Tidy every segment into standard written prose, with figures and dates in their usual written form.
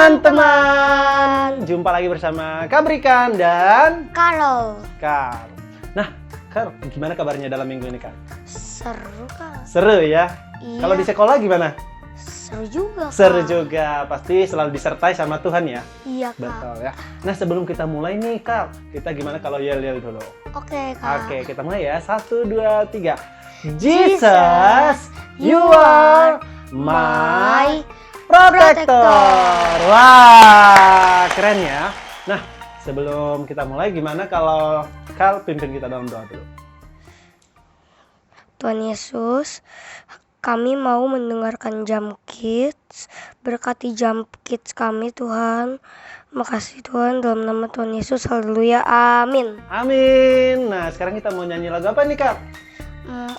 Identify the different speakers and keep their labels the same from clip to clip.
Speaker 1: teman-teman, jumpa lagi bersama Kak Brikan dan
Speaker 2: Kalau
Speaker 1: Kak. Nah, Kak, gimana kabarnya dalam minggu ini, Kak?
Speaker 2: seru Kak.
Speaker 1: Seru ya?
Speaker 2: Iya.
Speaker 1: Kalau di sekolah gimana?
Speaker 2: Seru juga Kak.
Speaker 1: Seru juga, pasti selalu disertai sama Tuhan ya?
Speaker 2: Iya Kak.
Speaker 1: Betul ya. Nah, sebelum kita mulai nih, Kak, kita gimana kalau yel-yel dulu?
Speaker 2: Oke Kak.
Speaker 1: Oke, kita mulai ya. 1, 2, 3. Jesus, you are my protector. Wah, keren ya. Nah, sebelum kita mulai, gimana kalau Kal pimpin kita dalam doa dulu?
Speaker 2: Tuhan Yesus, kami mau mendengarkan Jam Kids. Berkati Jam Kids kami Tuhan. Makasih Tuhan, dalam nama Tuhan Yesus. Haleluya. Amin.
Speaker 1: Amin. Nah, sekarang kita mau nyanyi lagu apa nih, Kak?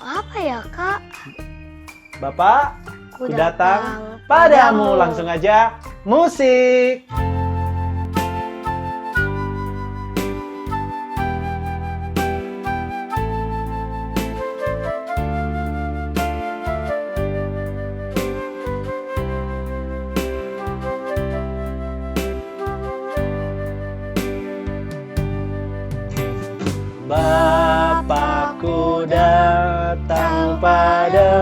Speaker 2: Apa ya Kak?
Speaker 1: Bapak, ku datang padamu. Langsung aja, musik. Bapakku datang padamu,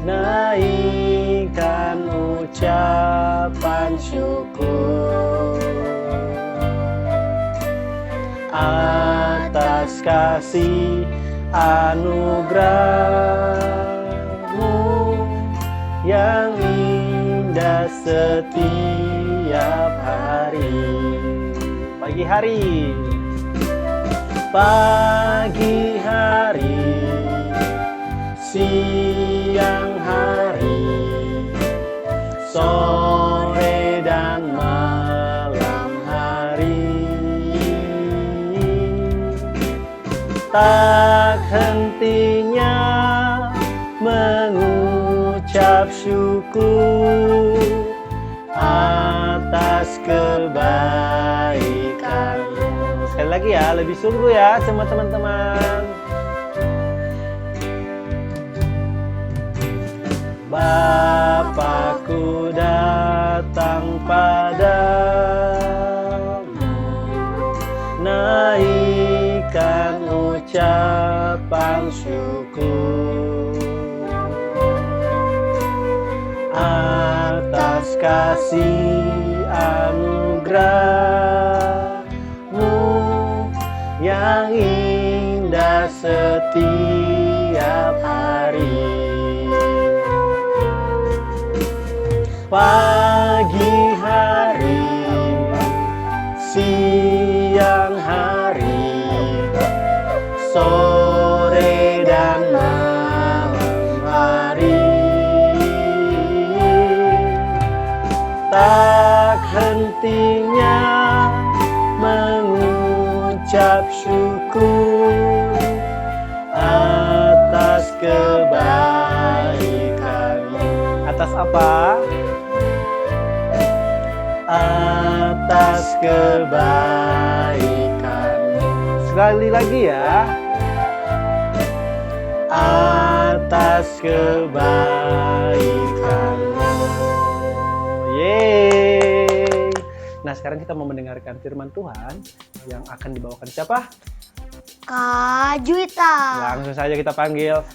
Speaker 1: naikkan ucapan syukur atas kasih anugerah-Mu yang indah setiap hari. Pagi hari, siang hari, sore dan malam hari, tak hentinya mengucap syukur atas kebaikan-Mu. Sekali lagi ya, lebih sungguh ya sama teman-teman. Bapakku datang padamu, naikkan ucapan syukur atas kasih anugerah-Mu yang indah setiap hari. Pagi hari, siang hari, sore dan malam hari, tak hentinya mengucap syukur atas kebaikan-Mu. Atas apa? Atas kebaikan-Mu. Sekali lagi ya. Atas kebaikan-Mu. Yeay. Nah, sekarang kita mau mendengarkan firman Tuhan yang akan dibawakan siapa?
Speaker 2: Kak Juwita.
Speaker 1: Langsung saja kita panggil.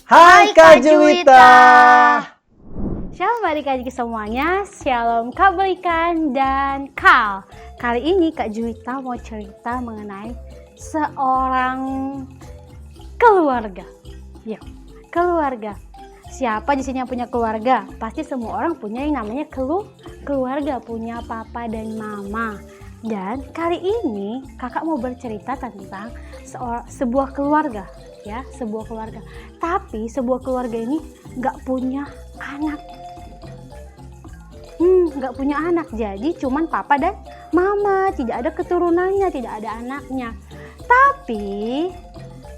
Speaker 1: Hai Kak Juwita.
Speaker 3: Shalom adik-adik semuanya, shalom Kak Brikan dan Kal. Kali ini Kak Juwita mau cerita mengenai seorang keluarga. Ya, keluarga. Siapa di sini yang punya keluarga? Pasti semua orang punya yang namanya keluarga, punya papa dan mama. Dan kali ini kakak mau bercerita tentang sebuah keluarga, ya, sebuah keluarga. Tapi sebuah keluarga ini nggak punya anak. Nggak punya anak, jadi cuman papa dan mama, tidak ada keturunannya, tidak ada anaknya. Tapi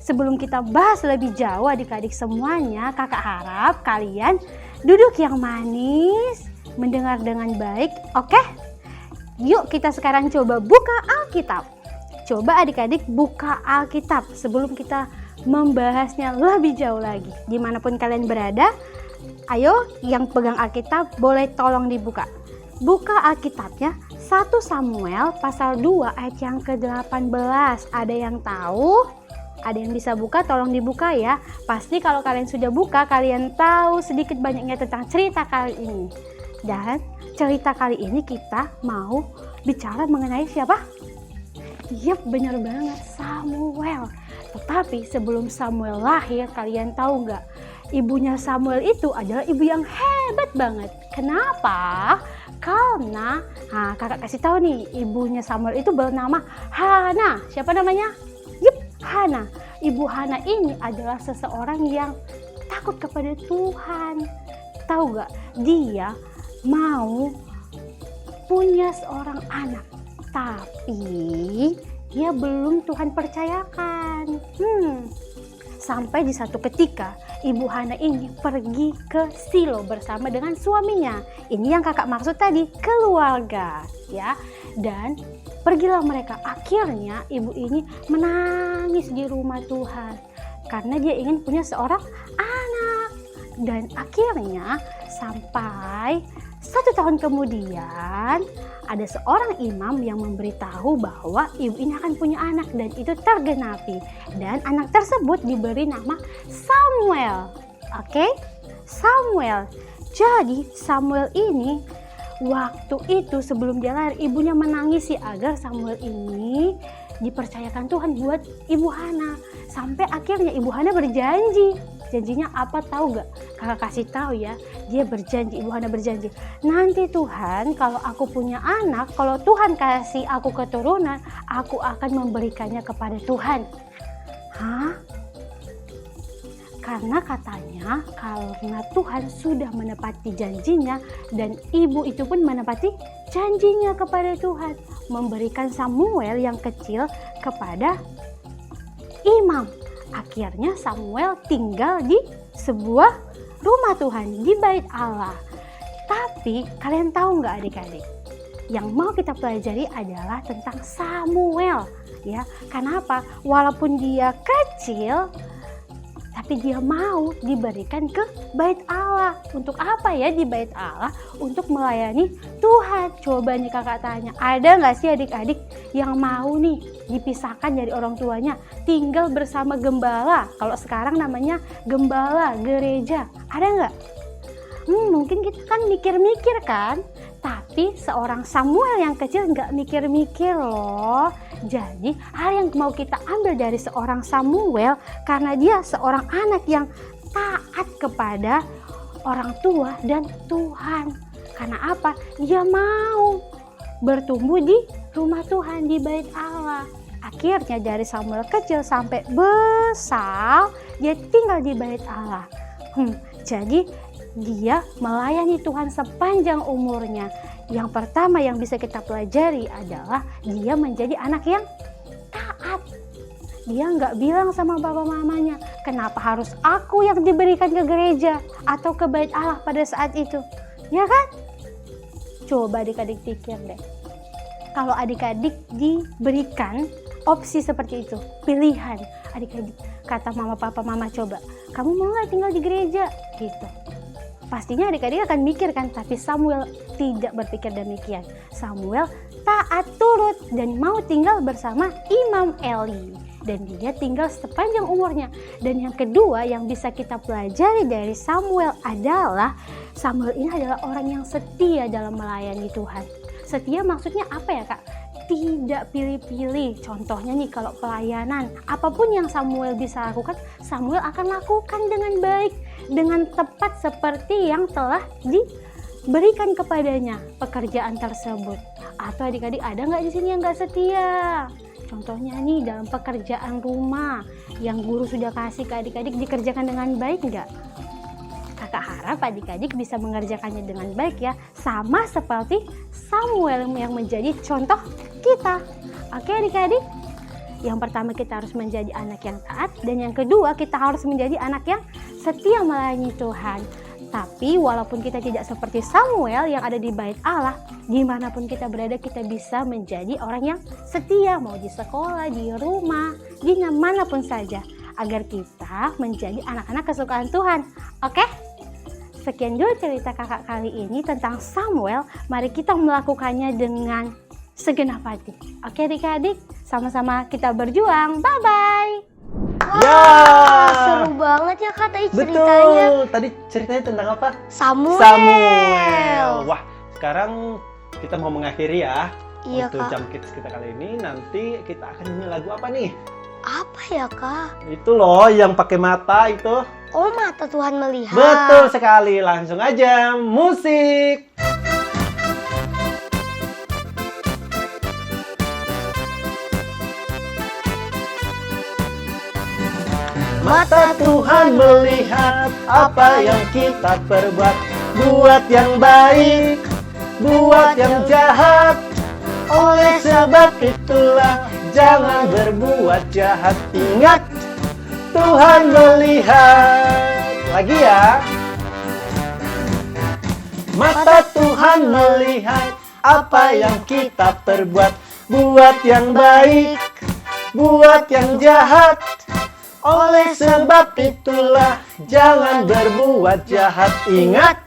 Speaker 3: sebelum kita bahas lebih jauh adik-adik semuanya, kakak harap kalian duduk yang manis, mendengar dengan baik, oke? Yuk kita sekarang coba buka Alkitab. Coba adik-adik buka Alkitab sebelum kita membahasnya lebih jauh lagi. Dimanapun kalian berada, Ayo yang pegang Alkitab boleh tolong dibuka. Buka Alkitabnya 1 Samuel pasal 2 ayat yang ke-18. Ada yang tahu? Ada yang bisa buka? Tolong dibuka ya. Pasti kalau kalian sudah buka, kalian tahu sedikit banyaknya tentang cerita kali ini. Dan cerita kali ini kita mau bicara mengenai siapa? Yap, benar banget, Samuel. Tetapi sebelum Samuel lahir, kalian tahu nggak? Ibunya Samuel itu adalah ibu yang hebat banget. Kenapa? Karena, kakak kasih tahu nih, ibunya Samuel itu bernama Hana. Siapa namanya? Yep, Hana. Ibu Hana ini adalah seseorang yang takut kepada Tuhan. Tahu nggak? Dia mau punya seorang anak, tapi dia belum Tuhan percayakan. Sampai di satu ketika Ibu Hana ini pergi ke Silo bersama dengan suaminya. Ini yang kakak maksud tadi, keluarga ya. Dan pergilah mereka. Akhirnya ibu ini menangis di rumah Tuhan karena dia ingin punya seorang anak. Dan akhirnya sampai 1 tahun kemudian ada seorang imam yang memberitahu bahwa ibu ini akan punya anak, dan itu tergenapi. Dan anak tersebut diberi nama Samuel. Oke? Samuel. Jadi Samuel ini waktu itu sebelum dia lahir, ibunya menangisi agar Samuel ini dipercayakan Tuhan buat Ibu Hana. Sampai akhirnya Ibu Hana berjanji. Janjinya apa tahu gak? Kakak kasih tahu ya. Dia berjanji, Ibu Hana berjanji, nanti Tuhan kalau aku punya anak, kalau Tuhan kasih aku keturunan, aku akan memberikannya kepada Tuhan. Karena katanya karena Tuhan sudah menepati janjinya, dan ibu itu pun menepati janjinya kepada Tuhan, memberikan Samuel yang kecil kepada imam. Akhirnya Samuel tinggal di sebuah rumah Tuhan, di bait Allah. Tapi kalian tahu nggak adik-adik? Yang mau kita pelajari adalah tentang Samuel ya. Kenapa? Walaupun dia kecil, tapi dia mau diberikan ke bait Allah. Untuk apa ya di bait Allah? Untuk melayani Tuhan. Coba nih kakak tanya, ada nggak sih adik-adik yang mau nih dipisahkan dari orang tuanya, tinggal bersama gembala? Kalau sekarang namanya gembala gereja. Ada nggak? Mungkin kita kan mikir-mikir kan? Tapi seorang Samuel yang kecil nggak mikir-mikir loh. Jadi hal yang mau kita ambil dari seorang Samuel, karena dia seorang anak yang taat kepada orang tua dan Tuhan. Karena apa? Dia mau bertumbuh di rumah Tuhan, di bait Allah. Akhirnya dari Samuel kecil sampai besar, dia tinggal di bait Allah. Jadi dia melayani Tuhan sepanjang umurnya. Yang pertama yang bisa kita pelajari adalah dia menjadi anak yang taat. Dia nggak bilang sama papa mamanya, kenapa harus aku yang diberikan ke gereja atau ke bait Allah pada saat itu. Ya kan? Coba adik-adik pikir deh. Kalau adik-adik diberikan opsi seperti itu, pilihan, adik-adik kata mama papa mama, coba kamu mau nggak tinggal di gereja gitu. Pastinya adik-adik akan mikir kan, tapi Samuel tidak berpikir demikian. Samuel taat, turut, dan mau tinggal bersama Imam Eli. Dan dia tinggal sepanjang umurnya. Dan yang kedua yang bisa kita pelajari dari Samuel adalah Samuel ini adalah orang yang setia dalam melayani Tuhan. Setia maksudnya apa ya kak? Tidak pilih-pilih. Contohnya nih kalau pelayanan, apapun yang Samuel bisa lakukan, Samuel akan lakukan dengan baik, dengan tepat seperti yang telah diberikan kepadanya pekerjaan tersebut. Atau adik-adik ada nggak di sini yang nggak setia? Contohnya nih dalam pekerjaan rumah yang guru sudah kasih ke adik-adik, dikerjakan dengan baik nggak? Kakak harap adik-adik bisa mengerjakannya dengan baik ya, sama seperti Samuel yang menjadi contoh kita. Oke adik-adik, yang pertama kita harus menjadi anak yang taat, dan yang kedua kita harus menjadi anak yang setia melayani Tuhan. Tapi walaupun kita tidak seperti Samuel yang ada di bait Allah, dimanapun kita berada kita bisa menjadi orang yang setia, mau di sekolah, di rumah, di manapun saja, agar kita menjadi anak-anak kesukaan Tuhan. Oke? sekian dulu cerita kakak kali ini tentang Samuel. Mari kita melakukannya dengan segenap hati. Oke adik-adik, sama-sama kita berjuang. Bye-bye.
Speaker 1: Ya.
Speaker 2: Seru banget ya Kak tadi ceritanya.
Speaker 1: Betul. Tadi ceritanya tentang apa?
Speaker 2: Samuel.
Speaker 1: Wah, sekarang kita mau mengakhiri ya.
Speaker 2: Iya
Speaker 1: Untuk
Speaker 2: Kak.
Speaker 1: Jam Kids kita kali ini. Nanti kita akan nyanyi lagu apa nih?
Speaker 2: Apa ya Kak?
Speaker 1: Itu loh yang pakai mata itu.
Speaker 2: Oh, mata Tuhan melihat.
Speaker 1: Betul sekali. Langsung aja musik. Mata Tuhan melihat apa yang kita perbuat, buat yang baik, buat yang jahat. Oleh sebab itulah jangan berbuat jahat. Ingat, Tuhan melihat. Lagi ya. Mata Tuhan melihat apa yang kita perbuat, buat yang baik, buat yang jahat. Oleh sebab itulah jangan berbuat jahat. Ingat,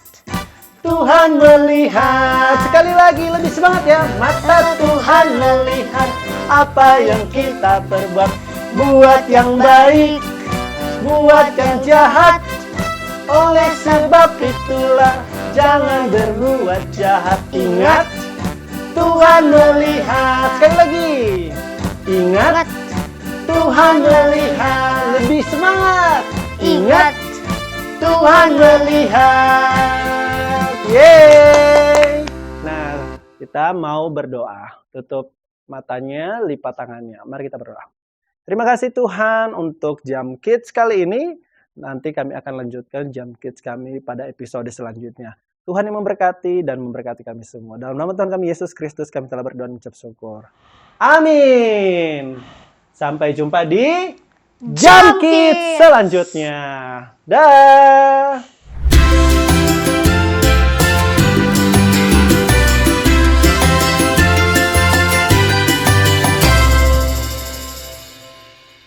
Speaker 1: Tuhan melihat. Sekali lagi lebih semangat ya. Mata Tuhan melihat apa yang kita perbuat, buat yang baik, buat yang jahat. Oleh sebab itulah jangan berbuat jahat. Ingat, Tuhan melihat. Sekali lagi. Ingat, Tuhan melihat. Lebih semangat. Ingat, Tuhan melihat. Yeay. Nah, kita mau berdoa. Tutup matanya, lipat tangannya. Mari kita berdoa. Terima kasih Tuhan untuk Jam Kids kali ini. Nanti kami akan lanjutkan Jam Kids kami pada episode selanjutnya. Tuhan yang memberkati dan memberkati kami semua. Dalam nama Tuhan kami Yesus Kristus kami telah berdoa dan mengucap syukur. Amin. Sampai jumpa di Jam Kids selanjutnya. Dah.